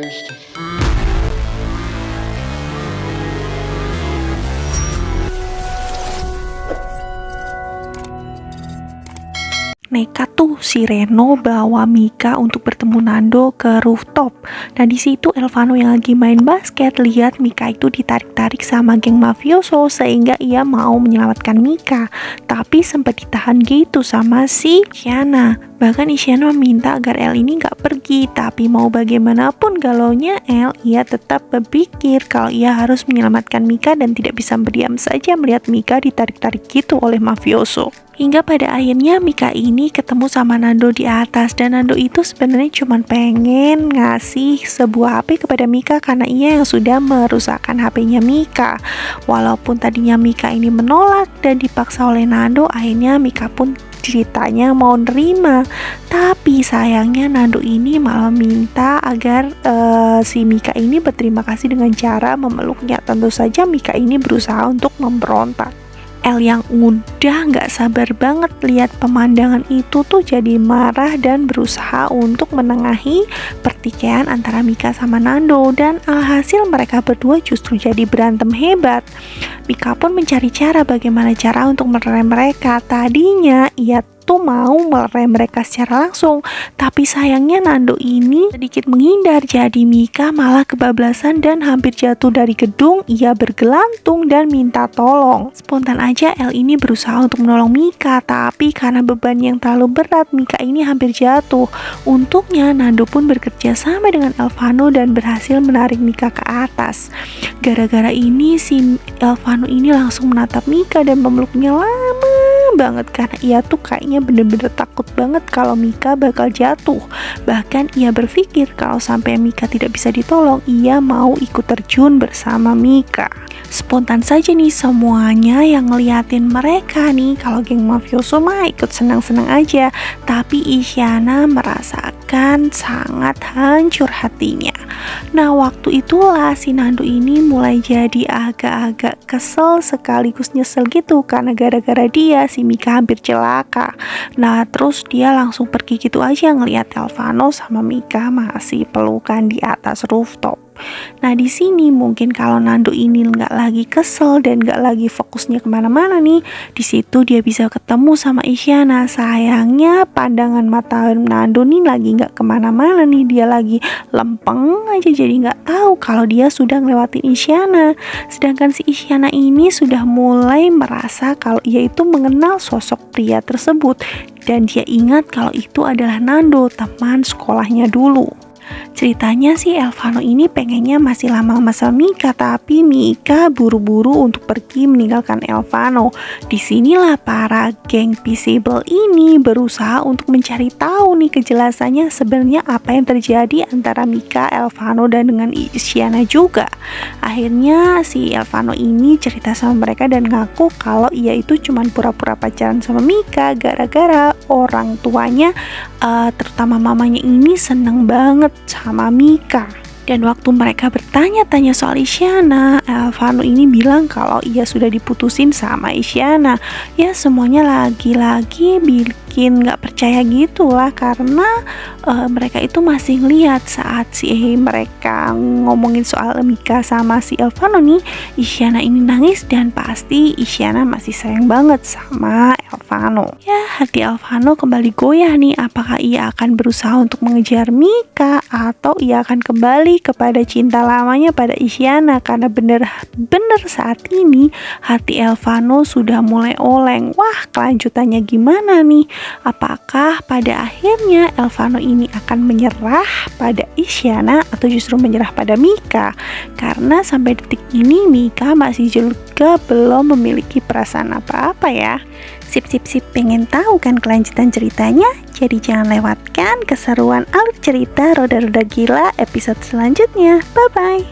Nekat tuh si Reno bawa Mika untuk bertemu Nando ke rooftop. Nah di situ Elvano yang lagi main basket lihat Mika itu ditarik-tarik sama geng mafioso sehingga ia mau menyelamatkan Mika, tapi sempat ditahan gitu sama si Isyana. Bahkan Isyana meminta agar El ini gak pergi, tapi mau bagaimanapun galaunya El, ia tetap berpikir kalau ia harus menyelamatkan Mika dan tidak bisa berdiam saja melihat Mika ditarik-tarik gitu oleh mafioso. Hingga pada akhirnya Mika ini ketemu sama Nando di atas, dan Nando itu sebenarnya cuma pengen ngasih sebuah HP kepada Mika karena ia yang sudah merusakkan HP-nya Mika. Walaupun tadinya Mika ini menolak dan dipaksa oleh Nando, akhirnya Mika pun ceritanya mau nerima. Tapi sayangnya Nando ini malah minta agar si Mika ini berterima kasih dengan cara memeluknya. Tentu saja Mika ini berusaha untuk memberontak. El yang udah gak sabar banget lihat pemandangan itu tuh jadi marah dan berusaha untuk menengahi pertikaian antara Mika sama Nando, dan alhasil mereka berdua justru jadi berantem hebat. Mika pun mencari cara bagaimana cara untuk merem mereka. Tadinya ia tuh mau melerai mereka secara langsung, tapi sayangnya Nando ini sedikit menghindar, jadi Mika malah kebablasan dan hampir jatuh dari gedung. Ia bergelantung dan minta tolong. Spontan aja El ini berusaha untuk menolong Mika, tapi karena beban yang terlalu berat Mika ini hampir jatuh. Untungnya Nando pun bekerja sama dengan Elvano dan berhasil menarik Mika ke atas. Gara-gara ini si Elvano ini langsung menatap Mika dan memeluknya lama banget karena ia tuh kayaknya bener-bener takut banget kalau Mika bakal jatuh. Bahkan ia berpikir kalau sampai Mika tidak bisa ditolong, ia mau ikut terjun bersama Mika. Spontan saja nih semuanya yang ngeliatin mereka nih, kalau geng mafioso mah ikut senang-senang aja, tapi Isyana merasakan sangat hancur hatinya. Nah waktu itulah si Nando ini mulai jadi agak-agak kesel sekaligus nyesel gitu karena gara-gara dia si Mika hampir celaka. Nah terus dia langsung pergi gitu aja ngelihat Elvano sama Mika masih pelukan di atas rooftop. Nah di sini mungkin kalau Nando ini nggak lagi kesel dan nggak lagi fokusnya kemana-mana nih, di situ dia bisa ketemu sama Isyana. Sayangnya pandangan mata Nando nih lagi nggak kemana-mana nih, dia lagi lempeng aja jadi nggak tahu kalau dia sudah ngelewatin Isyana. Sedangkan si Isyana ini sudah mulai merasa kalau ia itu mengenal sosok pria tersebut dan dia ingat kalau itu adalah Nando, teman sekolahnya dulu. Ceritanya sih Elvano ini pengennya masih lama-lama sama Mika, tapi Mika buru-buru untuk pergi meninggalkan Elvano. Disinilah para geng Peaceable ini berusaha untuk mencari tahu nih kejelasannya sebenarnya apa yang terjadi antara Mika, Elvano dan dengan Isyana juga. Akhirnya si Elvano ini cerita sama mereka dan ngaku kalau ia itu cuma pura-pura pacaran sama Mika gara-gara orang tuanya terutama mamanya ini seneng banget sama Mika. Dan waktu mereka bertanya-tanya soal Isyana, Elvano ini bilang kalau ia sudah diputusin sama Isyana. Ya semuanya lagi-lagi bikin gak percaya gitu lah, karena mereka itu masih ngeliat saat si mereka ngomongin soal Mika sama si Elvano nih, Isyana ini nangis dan pasti Isyana masih sayang banget sama Elvano. Ya hati Elvano kembali goyah nih, apakah ia akan berusaha untuk mengejar Mika atau ia akan kembali kepada cinta lamanya pada Isyana, karena bener-bener saat ini hati Elvano sudah mulai oleng. Wah kelanjutannya gimana nih? Apakah pada akhirnya Elvano ini akan menyerah pada Isyana atau justru menyerah pada Mika? Karena sampai detik ini Mika masih juga belum memiliki perasaan apa-apa ya. Sip, pengen tahu kan kelanjutan ceritanya? Jadi jangan lewatkan keseruan alur cerita Roda-Roda Gila episode selanjutnya. Bye-bye.